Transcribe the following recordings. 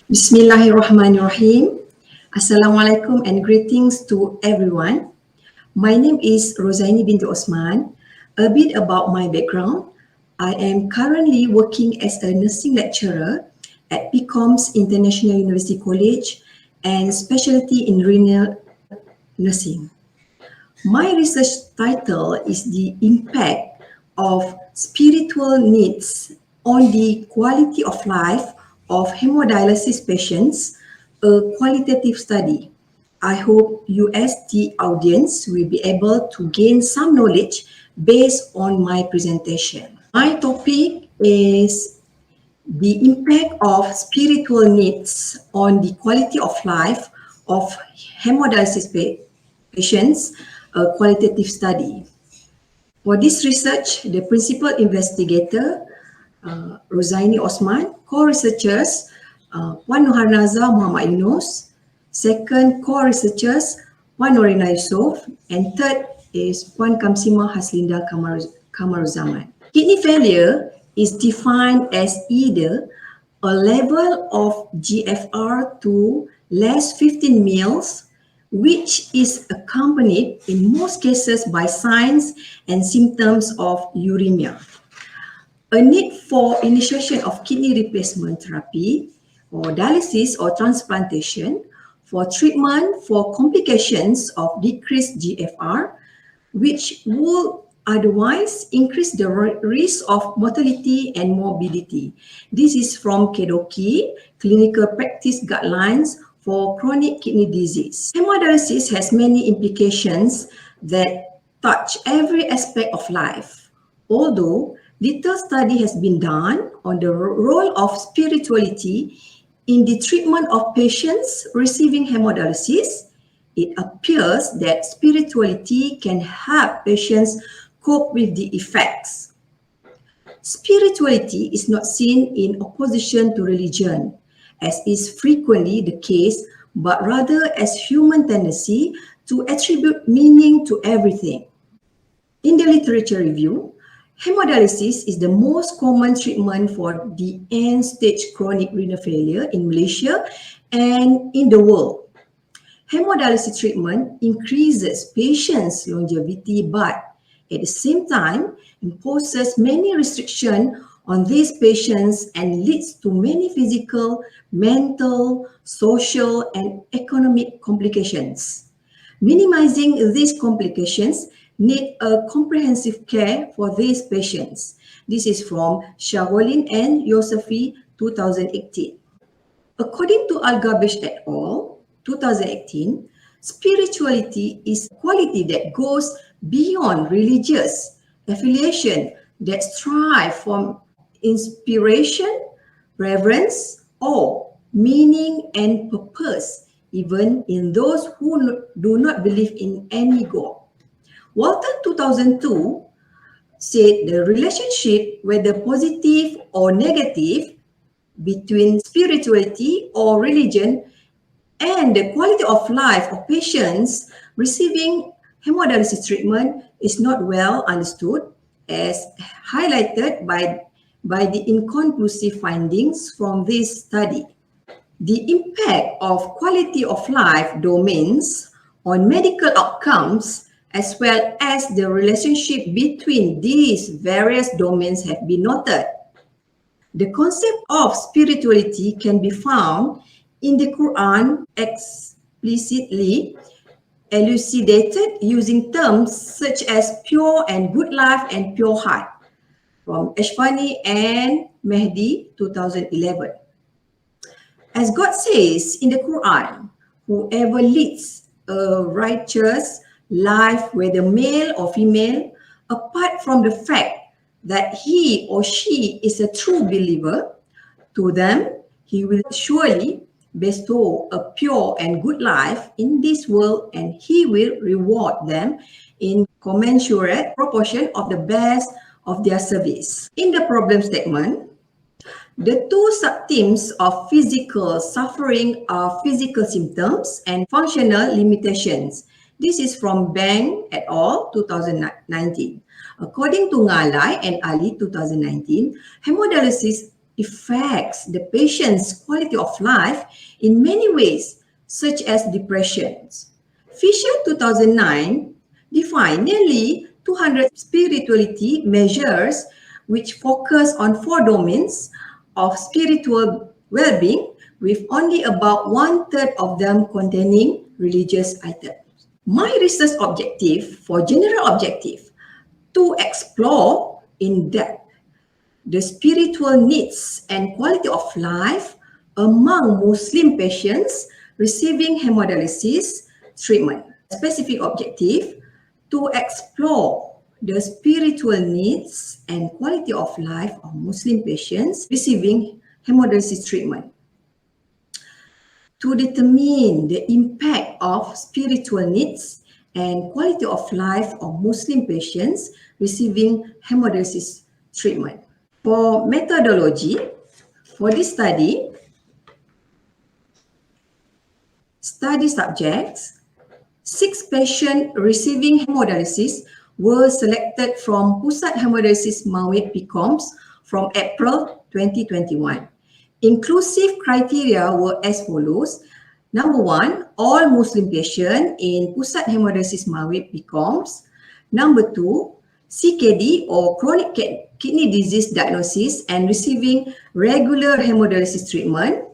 Bismillahirrahmanirrahim. Assalamualaikum and greetings to everyone. My name is Rozaine binti Osman. A bit about my background. I am currently working as a nursing lecturer at PICOMS International University College and specialty in renal nursing. My research title is The Impact of Spiritual Needs on the Quality of Life of Hemodialysis Patients, a qualitative study. I hope you as the audience will be able to gain some knowledge based on my presentation. My topic is the impact of spiritual needs on the quality of life of hemodialysis patients, a qualitative study. For this research, the principal investigator, Rozaine Osman, co-researchers, Puan Noharnaza Muhammad Yunus, second co-researchers, Puan Norina Yusof, and third is Puan Kamsima Haslinda Kamaruzaman. Kidney failure is defined as either a level of GFR to less 15 mils, which is accompanied in most cases by signs and symptoms of uremia. A need for initiation of kidney replacement therapy or dialysis or transplantation for treatment for complications of decreased GFR, which will otherwise increase the risk of mortality and morbidity. This is from KDOQI, Clinical Practice Guidelines for Chronic Kidney Disease. Hemodialysis has many implications that touch every aspect of life. Although little study has been done on the role of spirituality in the treatment of patients receiving hemodialysis, it appears that spirituality can help patients cope with the effects. Spirituality is not seen in opposition to religion, as is frequently the case, but rather as human tendency to attribute meaning to everything. In the literature review, hemodialysis is the most common treatment for the end-stage chronic renal failure in Malaysia and in the world. Hemodialysis treatment increases patients' longevity, but at the same time imposes many restrictions on these patients and leads to many physical, mental, social, and economic complications. Minimizing these complications need a comprehensive care for these patients. This is from Shagolin and Yosefi, 2018. According to Al-Gabish et al., 2018, spirituality is a quality that goes beyond religious affiliation, that strive for inspiration, reverence, awe, meaning, and purpose, even in those who do not believe in any God. Walton 2002 said the relationship, whether positive or negative, between spirituality or religion and the quality of life of patients receiving hemodialysis treatment is not well understood, as highlighted by the inconclusive findings from this study. The impact of quality of life domains on medical outcomes, as well as the relationship between these various domains, have been noted. The concept of spirituality can be found in the Quran explicitly elucidated using terms such as pure and good life and pure heart from Ashfani and Mehdi, 2011. As God says in the Quran, whoever leads a righteous life, whether male or female, apart from the fact that he or she is a true believer, to them he will surely bestow a pure and good life in this world, and he will reward them in commensurate proportion of the best of their service. In the problem statement, the two sub-themes of physical suffering are physical symptoms and functional limitations. This is from Bang et al. 2019. According to Ngalai and Ali 2019, hemodialysis affects the patient's quality of life in many ways, such as depression. Fisher 2009 defined nearly 200 spirituality measures which focus on 4 domains of spiritual well-being, with only about 1/3 of them containing religious items. My research objective for general objective to explore in depth the spiritual needs and quality of life among Muslim patients receiving hemodialysis treatment. Specific objective to explore the spiritual needs and quality of life of Muslim patients receiving hemodialysis treatment. To determine the impact of spiritual needs and quality of life of Muslim patients receiving hemodialysis treatment. For methodology, for this study subjects, 6 patients receiving hemodialysis were selected from Pusat Hemodialysis Mawid PICOMS from April 2021. Inclusive criteria were as follows. Number 1, all Muslim patients in Pusat Hemodialysis Mawid PICOMS. Number 2, CKD or chronic kidney disease diagnosis and receiving regular hemodialysis treatment.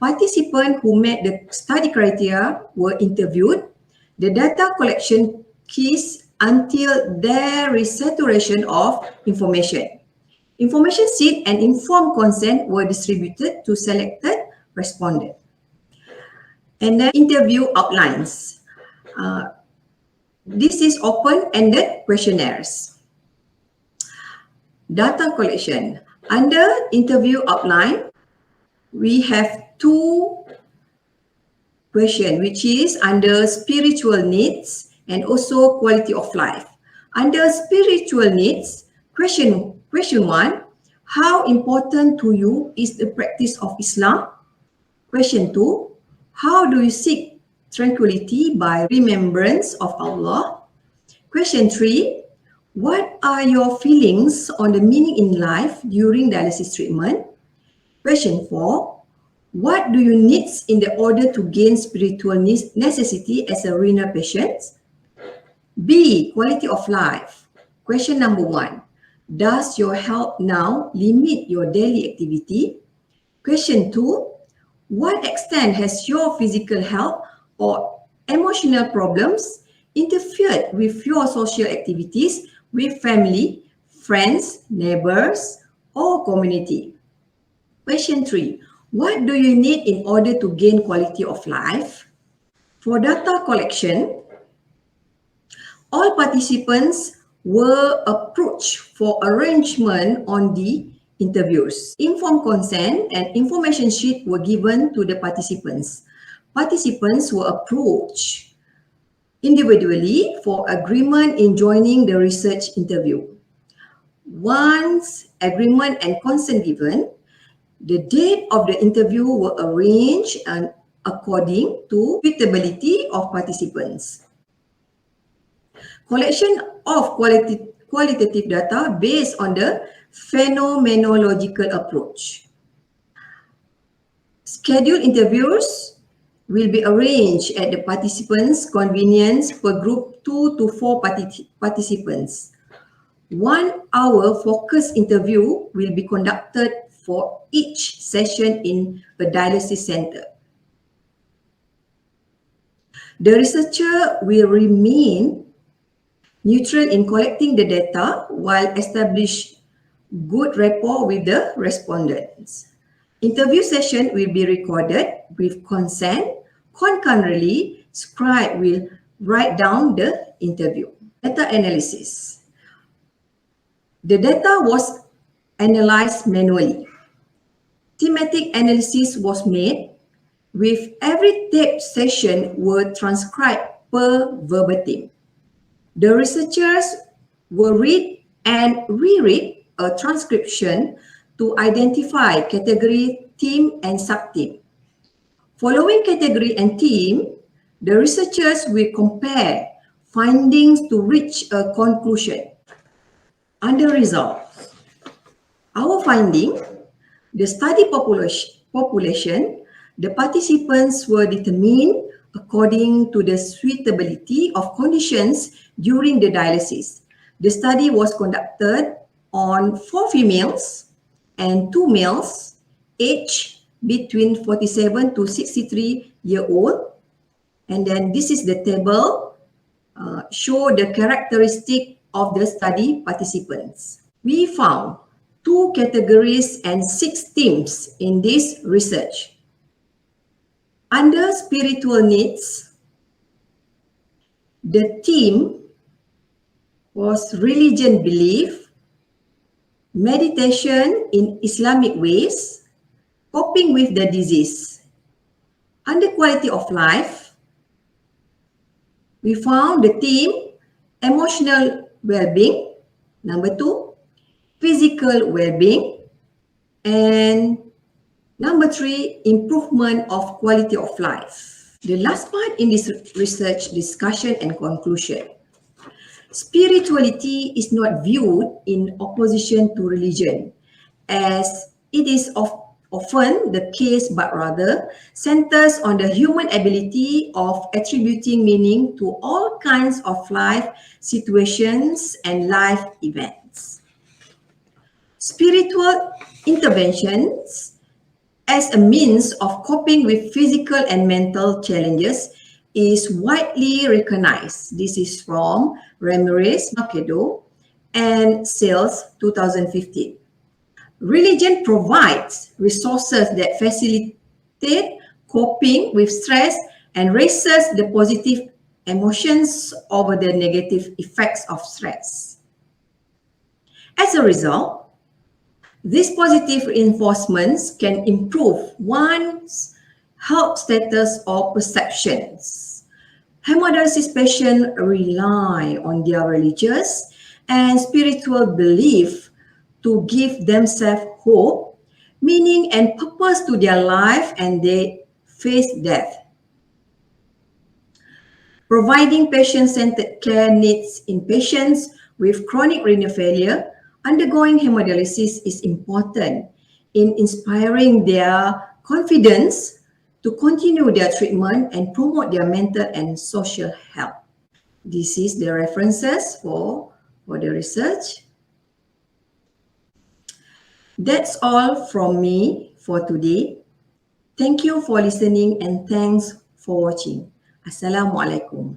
Participants who met the study criteria were interviewed. The data collection keys until there is saturation of information. Information sheet and informed consent were distributed to selected respondents. And then interview outlines. This is open-ended questionnaires. Data collection. Under interview outline, we have 2 questions, which is under spiritual needs and also quality of life. Under spiritual needs, question 1, how important to you is the practice of Islam? Question 2, how do you seek tranquility by remembrance of Allah? Question 3, what are your feelings on the meaning in life during dialysis treatment? Question 4, what do you need in the order to gain spiritual necessity as a renal patient? B, quality of life. Question number 1, does your health now limit your daily activity? Question 2, what extent has your physical health or emotional problems interfered with your social activities with family, friends, neighbors, or community? Question 3, what do you need in order to gain quality of life? For data collection, all participants were approached for arrangement on the interviews. Informed consent and information sheet were given to the participants. Participants were approached individually for agreement in joining the research interview. Once agreement and consent given, the date of the interview were arranged and according to suitability of participants. Collection of qualitative data based on the phenomenological approach. Scheduled interviews will be arranged at the participants' convenience per group 2 to 4 participants. 1 hour focus interview will be conducted for each session in a dialysis center. The researcher will remain neutral in collecting the data while establish good rapport with the respondents. Interview session will be recorded with consent. Concurrently, scribe will write down the interview. Data analysis. The data was analyzed manually. Thematic analysis was made with every tape session were transcribed per verbatim. The researchers will read and reread a transcription to identify category, theme, and subtheme. Following category and theme, the researchers will compare findings to reach a conclusion. Under results, our finding, The study population, the participants were determined according to the suitability of conditions during the dialysis. The study was conducted on 4 females and 2 males, aged between 47 to 63-year-old. And then this is the table, show the characteristic of the study participants. We found 2 categories and 6 themes in this research. Under spiritual needs, the theme was religion belief, meditation in Islamic ways, coping with the disease. Under quality of life, we found the theme emotional well-being, number 2, physical well-being, and number 3, improvement of quality of life. The last part in this research discussion and conclusion. Spirituality is not viewed in opposition to religion, as it is often the case, but rather centers on the human ability of attributing meaning to all kinds of life situations and life events. Spiritual interventions as a means of coping with physical and mental challenges is widely recognized. This is from Ramirez Macedo and Sales 2015. Religion provides resources that facilitate coping with stress and raises the positive emotions over the negative effects of stress. As a result, these positive reinforcements can improve one's health status or perceptions. Hemodialysis patients rely on their religious and spiritual belief to give themselves hope, meaning and purpose to their life, and they face death. Providing patient-centered care needs in patients with chronic renal failure undergoing hemodialysis is important in inspiring their confidence to continue their treatment and promote their mental and social health. This is the references for the research. That's all from me for today. Thank you for listening and thanks for watching. Assalamualaikum.